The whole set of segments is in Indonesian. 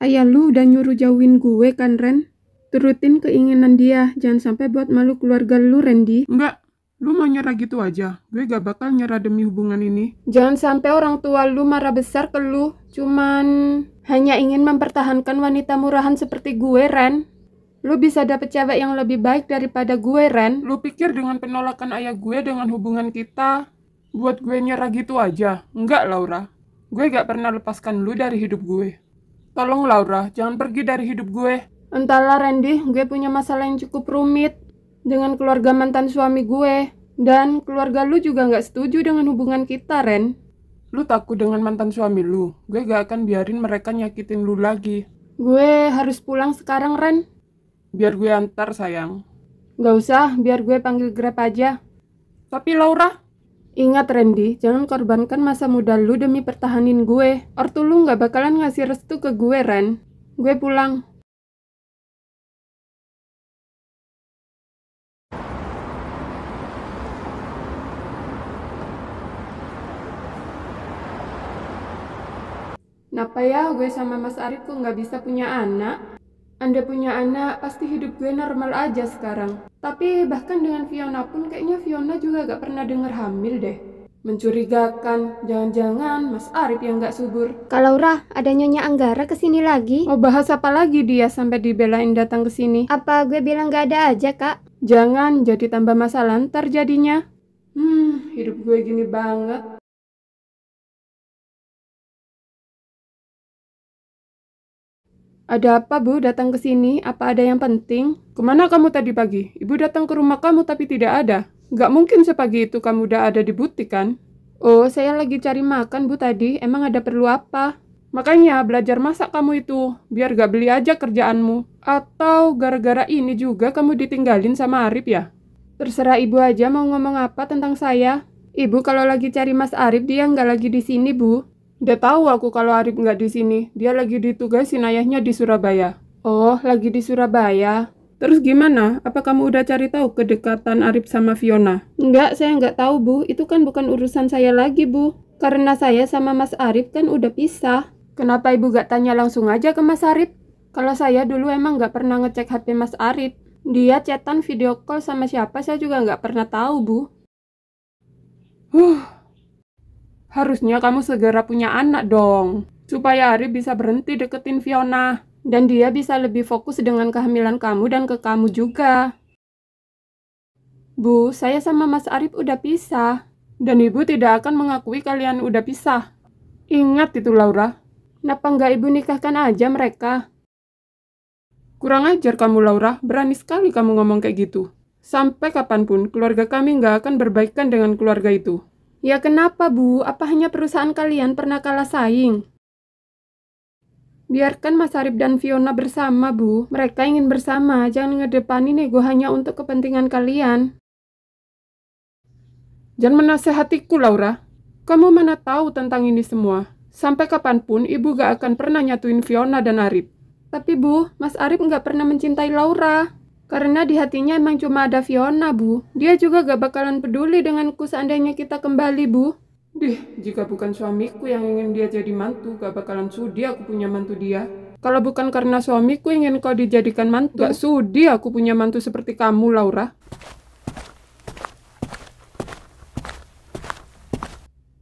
Ayah lu udah nyuruh jauhin gue kan, Ren? Turutin keinginan dia, jangan sampai buat malu keluarga lu, Randy. Enggak, lu mau nyerah gitu aja. Gue gak bakal nyerah demi hubungan ini. Jangan sampai orang tua lu marah besar ke lu, cuman hanya ingin mempertahankan wanita murahan seperti gue, Ren. Lu bisa dapet cewek yang lebih baik daripada gue, Ren. Lu pikir dengan penolakan ayah gue dengan hubungan kita, buat gue nyerah gitu aja? Enggak, Laura. Gue gak pernah lepaskan lu dari hidup gue. Tolong, Laura, jangan pergi dari hidup gue. Entahlah, Randy, gue punya masalah yang cukup rumit dengan keluarga mantan suami gue. Dan keluarga lu juga gak setuju dengan hubungan kita, Ren. Lu takut dengan mantan suami lu. Gue gak akan biarin mereka nyakitin lu lagi. Gue harus pulang sekarang, Ren. Biar gue antar, sayang. Gak usah, biar gue panggil Grab aja. Tapi Laura, ingat, Randy, jangan korbankan masa muda lu demi pertahanin gue. Ortu lu gak bakalan ngasih restu ke gue, Ren. Gue pulang. Kenapa ya gue sama Mas Arif kok nggak bisa punya anak? Anda punya anak, pasti hidup gue normal aja sekarang. Tapi bahkan dengan Fiona pun kayaknya Fiona juga gak pernah denger hamil deh. Mencurigakan, jangan-jangan Mas Arif yang gak subur. Kak Laura, ada Nyonya Anggara kesini lagi? Oh, bahas apa lagi dia sampai dibelain datang ke sini? Apa gue bilang gak ada aja, Kak? Jangan jadi tambah masalah ntar jadinya. Hidup gue gini banget. Ada apa, Bu, datang ke sini? Apa ada yang penting? Kemana kamu tadi pagi? Ibu datang ke rumah kamu tapi tidak ada. Gak mungkin sepagi itu kamu udah ada di butik, kan? Oh, saya lagi cari makan, Bu, tadi. Emang ada perlu apa? Makanya belajar masak kamu itu, biar gak beli aja kerjaanmu. Atau gara-gara ini juga kamu ditinggalin sama Arif ya? Terserah Ibu aja mau ngomong apa tentang saya. Ibu kalau lagi cari Mas Arif, dia nggak lagi di sini, Bu. Udah tahu aku kalau Arif nggak di sini. Dia lagi ditugasin ayahnya di Surabaya. Oh, lagi di Surabaya. Terus gimana? Apa kamu udah cari tahu kedekatan Arif sama Fiona? Enggak, saya nggak tahu, Bu. Itu kan bukan urusan saya lagi, Bu. Karena saya sama Mas Arif kan udah pisah. Kenapa Ibu nggak tanya langsung aja ke Mas Arif? Kalau saya dulu emang nggak pernah ngecek HP Mas Arif. Dia chatan video call sama siapa saya juga nggak pernah tahu, Bu. Harusnya kamu segera punya anak dong, supaya Arif bisa berhenti deketin Fiona. Dan dia bisa lebih fokus dengan kehamilan kamu dan ke kamu juga. Bu, saya sama Mas Arif udah pisah. Dan Ibu tidak akan mengakui kalian udah pisah. Ingat itu, Laura. Kenapa nggak Ibu nikahkan aja mereka? Kurang ajar kamu, Laura. Berani sekali kamu ngomong kayak gitu. Sampai kapanpun, keluarga kami nggak akan berbaikan dengan keluarga itu. Ya kenapa, Bu? Apa hanya perusahaan kalian pernah kalah saing? Biarkan Mas Arif dan Fiona bersama, Bu. Mereka ingin bersama, jangan ngedepanin ego hanya untuk kepentingan kalian. Jangan menasehatiku, Laura. Kamu mana tahu tentang ini semua? Sampai kapanpun, Ibu gak akan pernah nyatuin Fiona dan Arif. Tapi, Bu, Mas Arif nggak pernah mencintai Laura. Karena di hatinya emang cuma ada Fiona, Bu. Dia juga gak bakalan peduli denganku seandainya kita kembali, Bu. Jika bukan suamiku yang ingin dia jadi mantu, gak bakalan sudi aku punya mantu dia. Kalau bukan karena suamiku ingin kau dijadikan mantu, gak sudi aku punya mantu seperti kamu, Laura.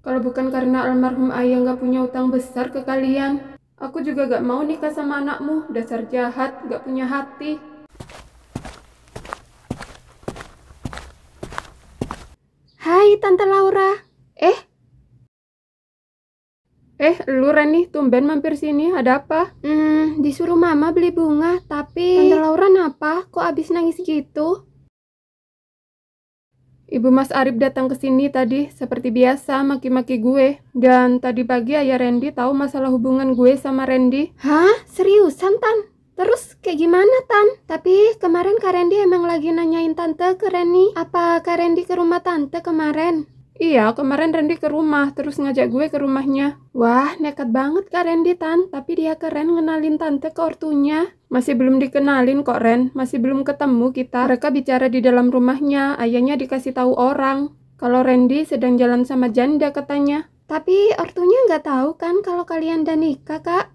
Kalau bukan karena almarhum ayah gak punya utang besar ke kalian, aku juga gak mau nikah sama anakmu. Dasar jahat, gak punya hati. Hai Tante Laura. Lu Reni, tumben mampir sini, ada apa? Disuruh Mama beli bunga, tapi Tante Laura kenapa? Kok abis nangis gitu? Ibu Mas Arif datang ke sini tadi, seperti biasa, maki-maki gue. Dan tadi pagi ayah Randy tahu masalah hubungan gue sama Randy. Hah? Seriusan, Tan? Terus kayak gimana, Tan? Tapi kemarin Kak Randy emang lagi nanyain Tante ke Reni. Apa Kak Randy ke rumah Tante kemarin? Iya, kemarin Randy ke rumah, terus ngajak gue ke rumahnya. Wah, nekat banget Kak Randy, Tan. Tapi dia keren ngenalin Tante ke ortunya. Masih belum dikenalin kok, Ren. Masih belum ketemu kita. Mereka bicara di dalam rumahnya, ayahnya dikasih tahu orang. Kalau Randy sedang jalan sama janda katanya. Tapi ortunya nggak tahu kan kalau kalian udah nikah, Kak?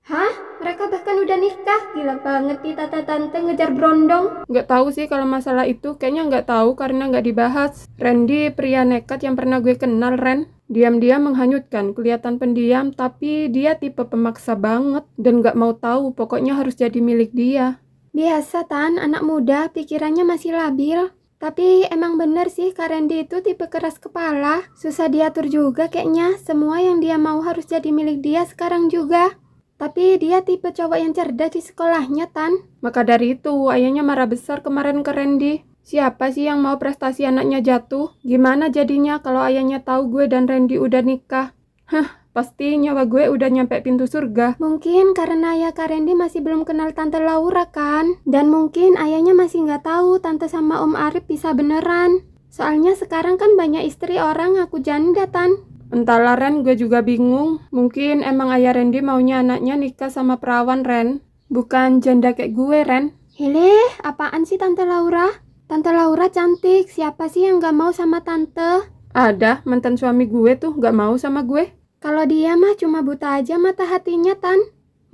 Hah? Mereka bahkan udah nikah? Gila banget nih tante-tante ngejar berondong. Nggak tahu sih kalau masalah itu, kayaknya nggak tahu karena nggak dibahas. Randy pria nekat yang pernah gue kenal, Ren. Diam-diam menghanyutkan, kelihatan pendiam, tapi dia tipe pemaksa banget dan nggak mau tahu, pokoknya harus jadi milik dia. Biasa Tan, anak muda pikirannya masih labil. Tapi emang bener sih Kak Randy itu tipe keras kepala. Susah diatur juga kayaknya, semua yang dia mau harus jadi milik dia sekarang juga. Tapi dia tipe cowok yang cerdas di sekolahnya, Tan. Maka dari itu, ayahnya marah besar kemarin ke Randy. Siapa sih yang mau prestasi anaknya jatuh? Gimana jadinya kalau ayahnya tahu gue dan Randy udah nikah? Hah, pasti nyawa gue udah nyampe pintu surga. Mungkin karena ayah Kak Randy masih belum kenal Tante Laura kan? Dan mungkin ayahnya masih nggak tahu Tante sama Om Arif bisa beneran. Soalnya sekarang kan banyak istri orang ngaku janda, Tan. Entahlah Ren, gue juga bingung. Mungkin emang ayah Randy maunya anaknya nikah sama perawan, Ren. Bukan janda kayak gue, Ren. Hileh, apaan sih Tante Laura? Tante Laura cantik, siapa sih yang gak mau sama Tante? Ada, mantan suami gue tuh gak mau sama gue. Kalau dia mah cuma buta aja mata hatinya, Tan.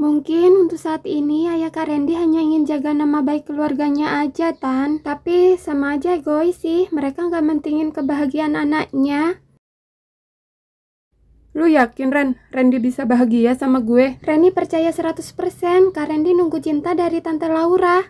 Mungkin untuk saat ini ayah Kak Randy hanya ingin jaga nama baik keluarganya aja, Tan. Tapi sama aja egois sih, mereka gak mentingin kebahagiaan anaknya. Lu yakin, Ren? Randy bisa bahagia sama gue? Randy percaya 100% Kak Randy nunggu cinta dari Tante Laura.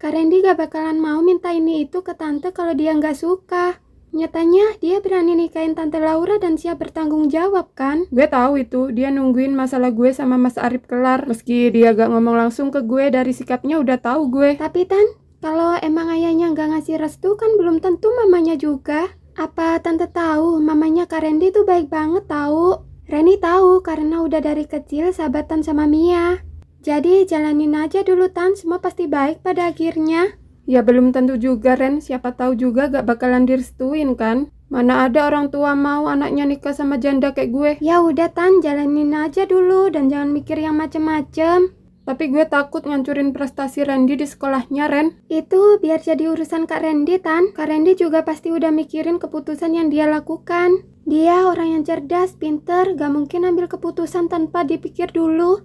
Kak Randy gak bakalan mau minta ini itu ke Tante kalau dia gak suka. Nyatanya dia berani nikahin Tante Laura dan siap bertanggung jawab kan? Gue tahu itu, dia nungguin masalah gue sama Mas Arif kelar. Meski dia gak ngomong langsung ke gue, dari sikapnya udah tahu gue. Tapi Tan, kalau emang ayahnya gak ngasih restu kan belum tentu mamanya juga. Apa Tante tahu mamanya Kak Randy tuh baik banget tahu? Reni tahu karena udah dari kecil sahabatan sama Mia. Jadi jalanin aja dulu Tan, semua pasti baik pada akhirnya. Ya belum tentu juga, Ren. Siapa tahu juga gak bakalan direstuin kan? Mana ada orang tua mau anaknya nikah sama janda kayak gue. Ya udah Tan, jalanin aja dulu dan jangan mikir yang macem-macem. Tapi gue takut ngancurin prestasi Randy di sekolahnya, Ren. Itu biar jadi urusan Kak Randy, Tan. Kak Randy juga pasti udah mikirin keputusan yang dia lakukan. Dia orang yang cerdas, pinter, gak mungkin ambil keputusan tanpa dipikir dulu.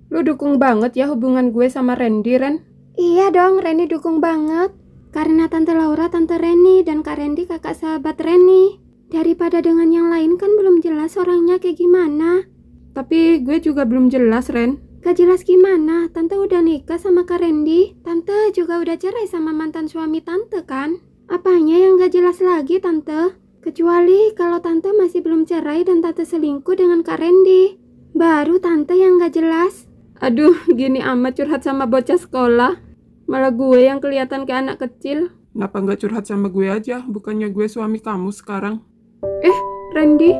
Lu dukung banget ya hubungan gue sama Randy, Ren? Iya dong, Randy dukung banget. Karena Tante Laura, Tante Reni, dan Kak Randy kakak sahabat Reni. Daripada dengan yang lain kan belum jelas orangnya kayak gimana. Tapi gue juga belum jelas, Ren. Gak jelas gimana? Tante udah nikah sama Kak Randy. Tante juga udah cerai sama mantan suami Tante kan? Apanya yang gak jelas lagi, Tante? Kecuali kalau Tante masih belum cerai dan Tante selingkuh dengan Kak Randy. Baru Tante yang gak jelas. Aduh, gini amat curhat sama bocah sekolah. Malah gue yang kelihatan kayak anak kecil. Kenapa nggak curhat sama gue aja? Bukannya gue suami kamu sekarang? Randy,